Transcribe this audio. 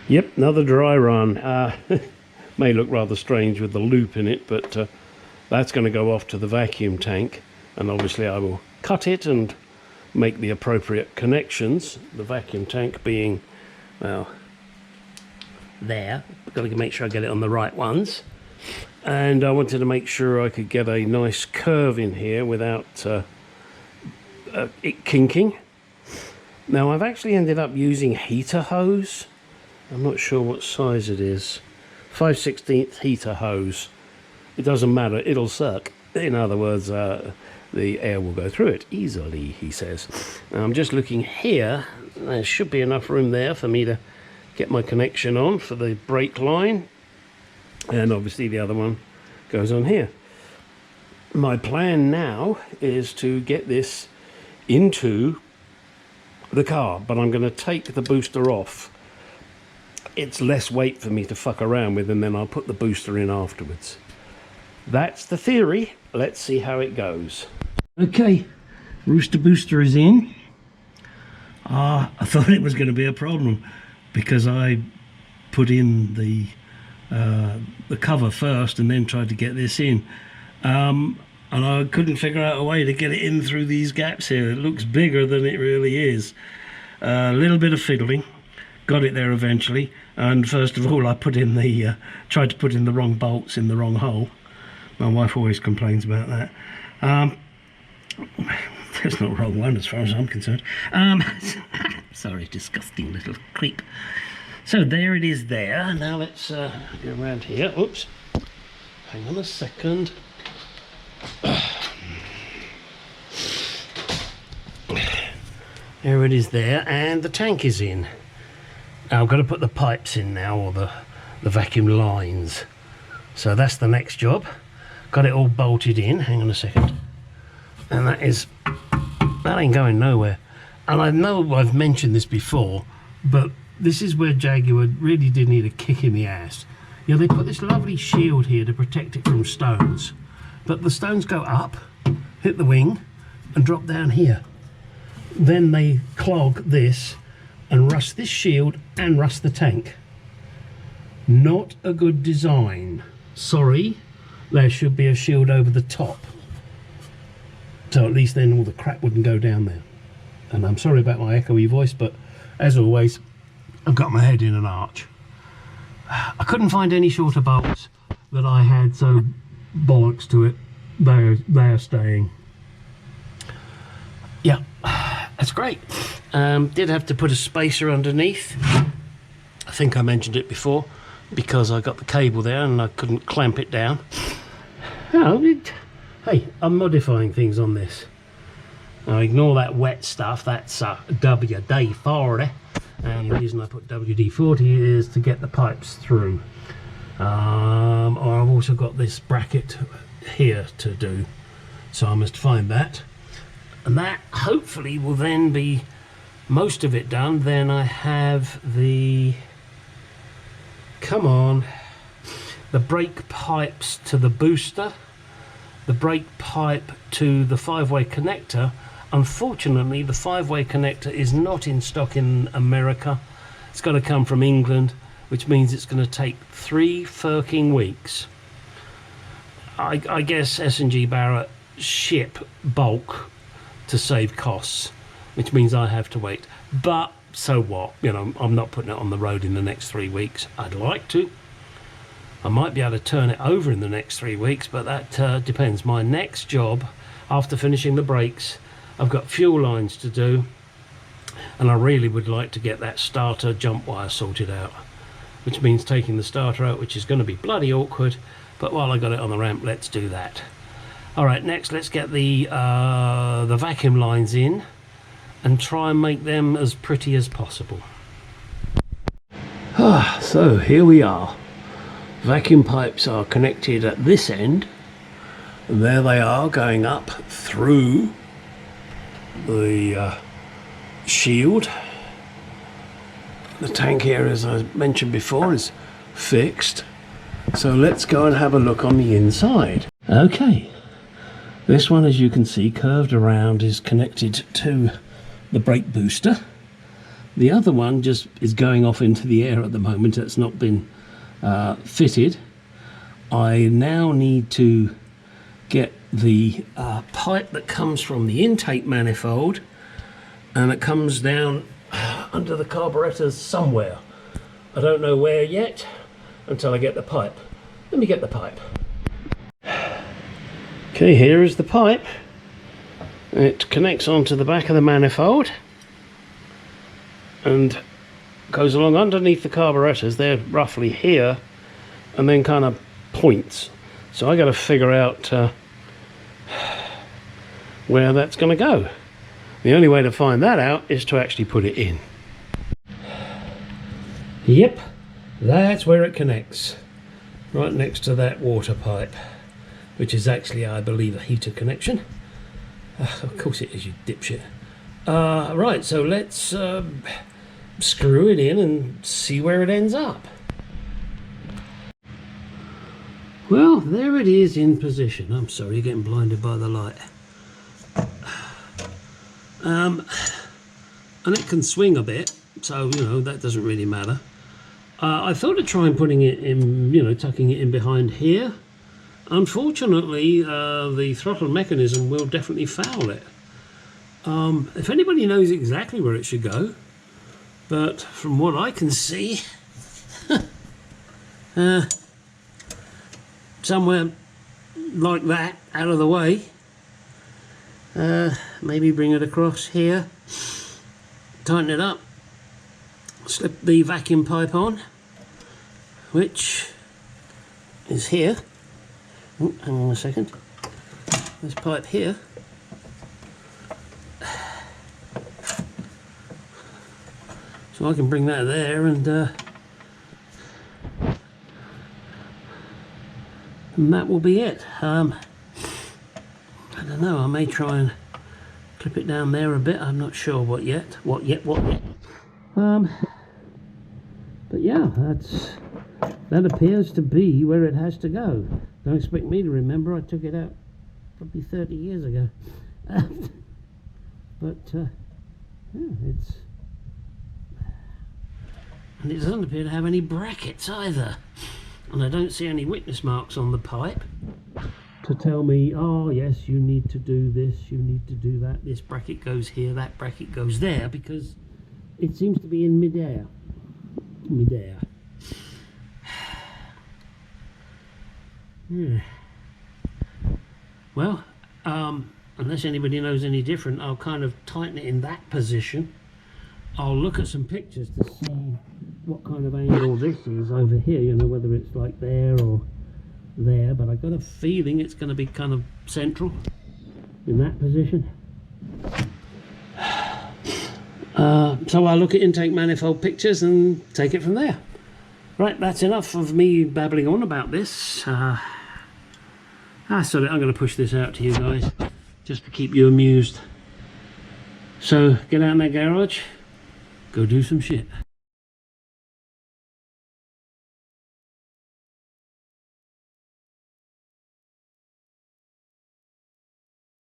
Yep, another dry run. May look rather strange with the loop in it, but that's going to go off to the vacuum tank, and obviously I will cut it and make the appropriate connections. The vacuum tank being, well, there. Got to make sure I get it on the right ones. And I wanted to make sure I could get a nice curve in here without it kinking. Now I've actually ended up using heater hose. I'm not sure what size it is. 5/16 heater hose. It doesn't matter, it'll suck. In other words, the air will go through it easily, he says. Now, I'm just looking here. There should be enough room there for me to get my connection on for the brake line. And obviously the other one goes on here. My plan now is to get this into the car, but I'm going to take the booster off. It's less weight for me to fuck around with, and then I'll put the booster in afterwards. That's the theory. Let's see how it goes. Okay, Rooster Booster is in. I thought it was going to be a problem because I put in the cover first and then tried to get this in. And I couldn't figure out a way to get it in through these gaps here. It looks bigger than it really is. A little bit of fiddling. Got it there eventually, and first of all I put in the tried to put in the wrong bolts in the wrong hole. My wife always complains about that. There's no wrong one as far as I'm concerned. Sorry, disgusting little creep. So there it is there. Now let's go around here. Oops, hang on a second. There it is there, and the tank is in. Now I've got to put the pipes in now, or the vacuum lines. So that's the next job. Got it all bolted in. Hang on a second. And that ain't going nowhere. And I know I've mentioned this before, but this is where Jaguar really did need a kick in the ass. You know, they put this lovely shield here to protect it from stones, but the stones go up, hit the wing, and drop down here. Then they clog this and rust this shield and rust the tank. Not a good design. Sorry, there should be a shield over the top, so at least then all the crap wouldn't go down there. And I'm sorry about my echoey voice, but as always I've got my head in an arch. I couldn't find any shorter bolts that I had, so bollocks to it, they're staying. Yeah, that's great. Did have to put a spacer underneath. I think I mentioned it before, because I got the cable there and I couldn't clamp it down. Hey, I'm modifying things on this. Now ignore that wet stuff, that's WD-40, and the reason I put WD-40 is to get the pipes through. Or I've also got this bracket here to do, so I must find that. And that hopefully will then be most of it done. Then I have the, come on, the brake pipes to the booster, the brake pipe to the 5-way connector. Unfortunately, the 5-way connector is not in stock in America. It's got to come from England, which means it's going to take 3 fucking weeks. I guess S&G Barrett ship bulk to save costs, which means I have to wait. But so what? You know, I'm not putting it on the road in the next 3 weeks. I'd like to. I might be able to turn it over in the next 3 weeks, but that depends. My next job, after finishing the brakes, I've got fuel lines to do, and I really would like to get that starter jump wire sorted out, which means taking the starter out, which is going to be bloody awkward, but while I got it on the ramp, let's do that. Alright, next let's get the vacuum lines in and try and make them as pretty as possible. So here we are. Vacuum pipes are connected at this end, and there they are going up through the shield. The tank here, as I mentioned before, is fixed, so let's go and have a look on the inside. Okay, this one, as you can see, curved around, is connected to the brake booster. The other one just is going off into the air at the moment. It's not been fitted. I now need to get the pipe that comes from the intake manifold, and it comes down under the carburetors somewhere. I don't know where yet until I get the pipe. Let me get the pipe. Okay, here is the pipe. It connects onto the back of the manifold and goes along underneath the carburetors. They're roughly here, and then kind of points. So I got to figure out where that's going to go. The only way to find that out is to actually put it in. Yep, that's where it connects, right next to that water pipe, which is actually, I believe, a heater connection. Of course it is, you dipshit. Right, so let's screw it in and see where it ends up. Well, there it is in position. I'm sorry, you're getting blinded by the light. And it can swing a bit, so, you know, that doesn't really matter. I thought of trying putting it in, you know, tucking it in behind here. Unfortunately, the throttle mechanism will definitely foul it. If anybody knows exactly where it should go, but from what I can see, somewhere like that, out of the way. Maybe bring it across here, tighten it up, slip the vacuum pipe on, which is here. Oh, hang on a second. This pipe here. So I can bring that there, and that will be it. I don't know, I may try and clip it down there a bit. I'm not sure what yet. But yeah, that appears to be where it has to go. Don't expect me to remember, I took it out probably 30 years ago. But yeah, and it doesn't appear to have any brackets either. And I don't see any witness marks on the pipe to tell me, oh yes, you need to do this, you need to do that, this bracket goes here, that bracket goes there, because it seems to be in midair. Yeah. Well, unless anybody knows any different, I'll kind of tighten it in that position. I'll look at some pictures to see what kind of angle this is over here, you know, whether it's like there or there, but I've got a feeling it's going to be kind of central in that position. So I'll look at intake manifold pictures and take it from there. Right, that's enough of me babbling on about this. Sorry, I'm going to push this out to you guys just to keep you amused. So get out in that garage, go do some shit.